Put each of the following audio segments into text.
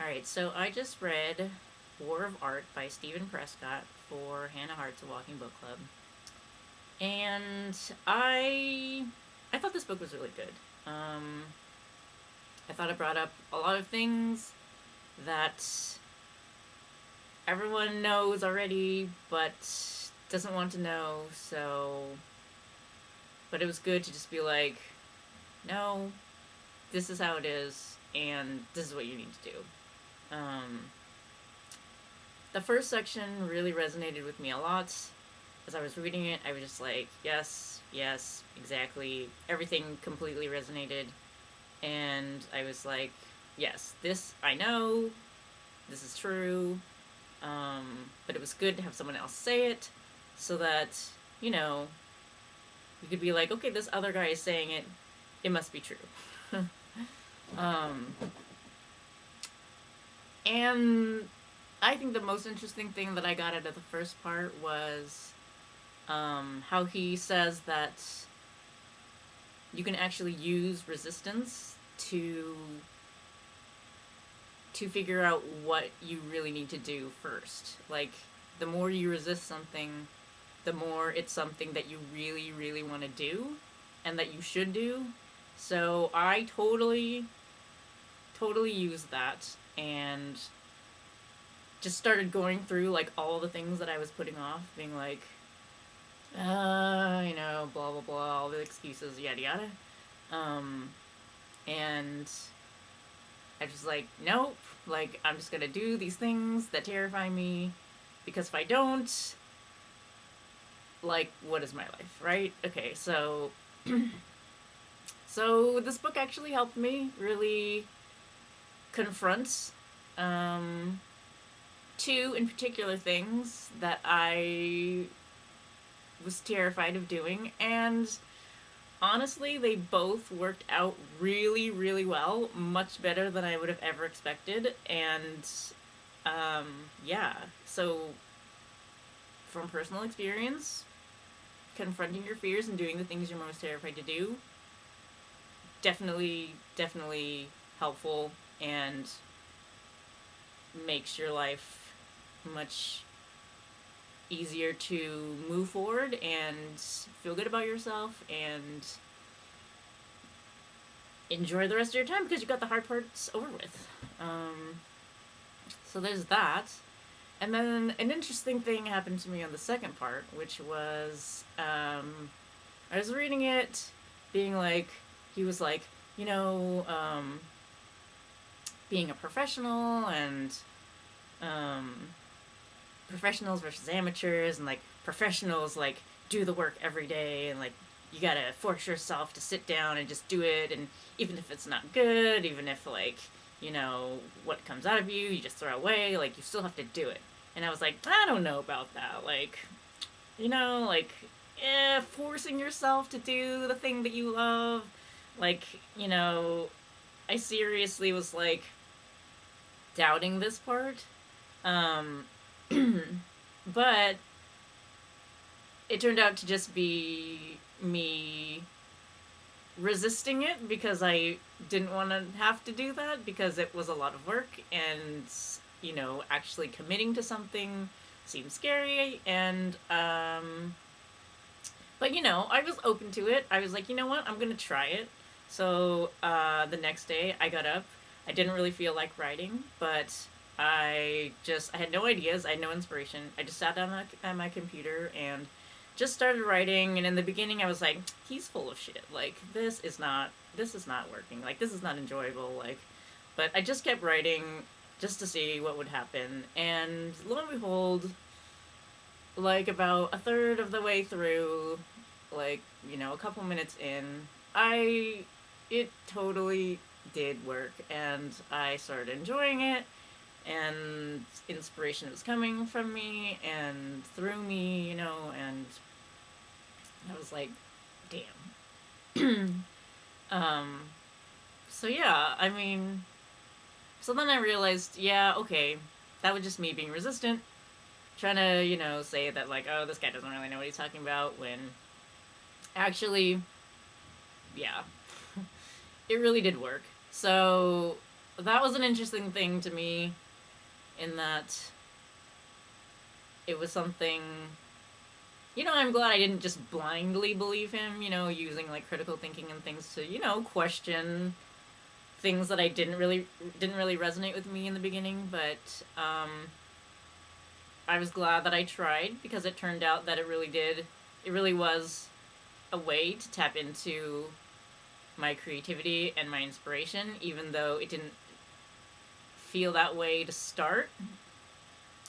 Alright, so I just read War of Art by Stephen Prescott for Hannah Hart's A Walking Book Club. And I I thought this book was really good. Um, I thought it brought up a lot of things that everyone knows already but doesn't want to know, but it was good to just be like, no, this is how it is and this is what you need to do. Um, the first section really resonated with me a lot. As I was reading it, I was just like, yes, yes, exactly. Everything completely resonated. And I was like, yes, this I know, this is true. But it was good to have someone else say it so that, you know, you could be like, okay, this other guy is saying it, it must be true. um, and I think the most interesting thing that I got out of the first part was how he says that you can actually use resistance to figure out what you really need to do first. Like, the more you resist something, the more it's something that you really, really want to do and that you should do. So I totally used that and just started going through like all the things that I was putting off, being like, blah blah blah, all the excuses, yada yada. Um, and I was like, nope, like I'm just gonna do these things that terrify me, because if I don't, like, what is my life, right? Okay, so so this book actually helped me really confront um, two in particular things that I was terrified of doing, and honestly, they both worked out really, really well, much better than I would have ever expected. And yeah, so from personal experience, confronting your fears and doing the things you're most terrified to do, definitely helpful and makes your life much easier to move forward and feel good about yourself and enjoy the rest of your time because you got the hard parts over with. So there's that. And then an interesting thing happened to me on the second part, which was I was reading it, being like, he was like, you know, being a professional and professionals versus amateurs, and like professionals like do the work every day, and like you gotta force yourself to sit down and just do it, and even if it's not good, even if like, what comes out of you just throw away, like you still have to do it. And I was like, I don't know about that, like, like, forcing yourself to do the thing that you love, like, I seriously was like doubting this part. um but it turned out to just be me resisting it because I didn't want to have to do that, because it was a lot of work, and actually committing to something seemed scary. And but I was open to it. I was like, you know what, I'm gonna try it. So the next day I got up. I didn't really feel like writing, but I had no ideas, I had no inspiration. I just sat down at my computer and just started writing. And in the beginning I was like, he's full of shit, like this is not working, like this is not enjoyable, like. But I just kept writing just to see what would happen, and lo and behold, like about a third of the way through, like, a couple minutes in, it totally did work, and I started enjoying it, and inspiration was coming from me and through me, and I was like, damn. um, so yeah, I mean, so then I realized, yeah, okay, that was just me being resistant, trying to, say that, like, oh, this guy doesn't really know what he's talking about, when actually, yeah, it really did work. So that was an interesting thing to me, in that it was something. I'm glad I didn't just blindly believe him. Using like critical thinking and things to question things that I didn't really resonate with me in the beginning. But I was glad that I tried, because it turned out that it really did. It really was a way to tap into my creativity and my inspiration, even though it didn't feel that way to start.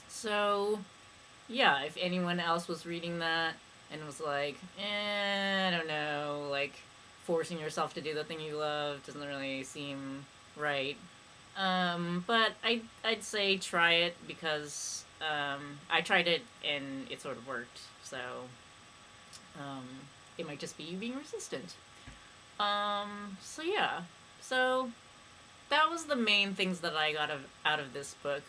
So, yeah, if anyone else was reading that and was like, I don't know, like, forcing yourself to do the thing you love doesn't really seem right. But I'd say try it, because I tried it and it sort of worked. So um, it might just be you being resistant. So yeah. So that was the main things that I got out of this book.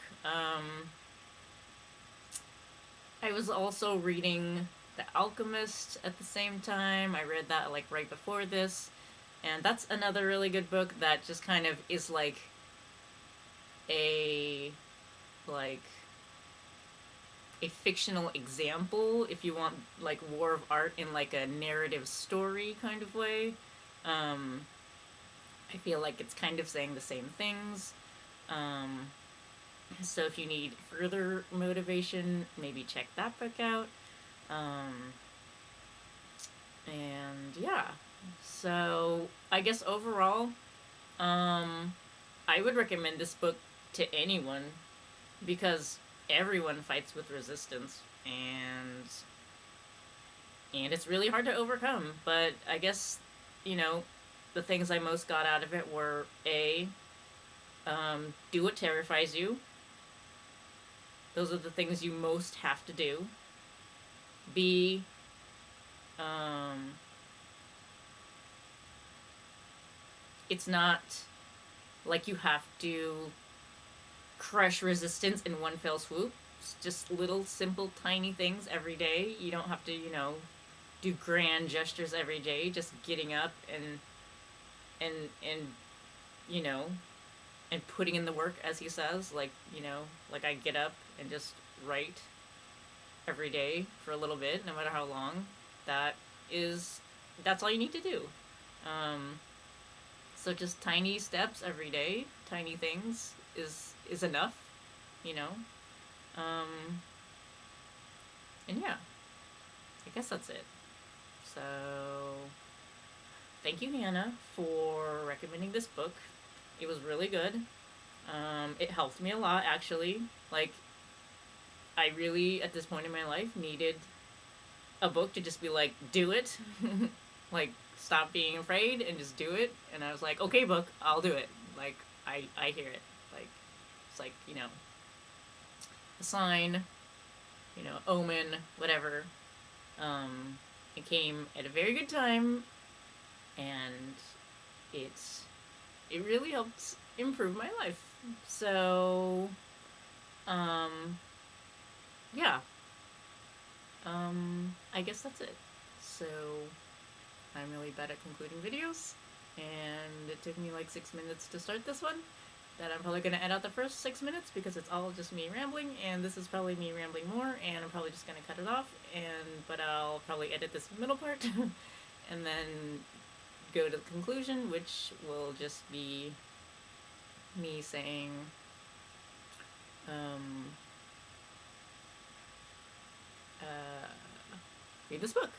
I was also reading The Alchemist at the same time. I read that like right before this. And that's another really good book that just kind of is like a like a fictional example, if you want, like War of Art in like a narrative story kind of way. I feel like it's kind of saying the same things. Um, so if you need further motivation, maybe check that book out. Um, and yeah, so I guess overall, I would recommend this book to anyone, because everyone fights with resistance, and it's really hard to overcome. But I guess, you know, the things I most got out of it were A, do what terrifies you. Those are the things you most have to do. B, it's not like you have to crush resistance in one fell swoop. It's just little, simple, tiny things every day. You don't have to, do grand gestures every day. Just getting up and you know, and putting in the work, as he says. Like, like I get up and just write every day for a little bit, no matter how long. That's all you need to do. So just tiny steps every day, tiny things is enough, you know. And yeah, I guess that's it. So thank you, Hannah, for recommending this book. It was really good. It helped me a lot, actually. Like, I really, at this point in my life, needed a book to just be like, do it. Like, stop being afraid and just do it. And I was like, okay, book, I'll do it. Like, I hear it. Like, it's like, a sign, omen, whatever. It came at a very good time, and it really helped improve my life. So, yeah. I guess that's it. So, I'm really bad at concluding videos, and it took me like 6 minutes to start this one. That I'm probably going to edit out the first 6 minutes, because it's all just me rambling, and this is probably me rambling more, and I'm probably just going to cut it off, but I'll probably edit this middle part, and then go to the conclusion, which will just be me saying, read this book.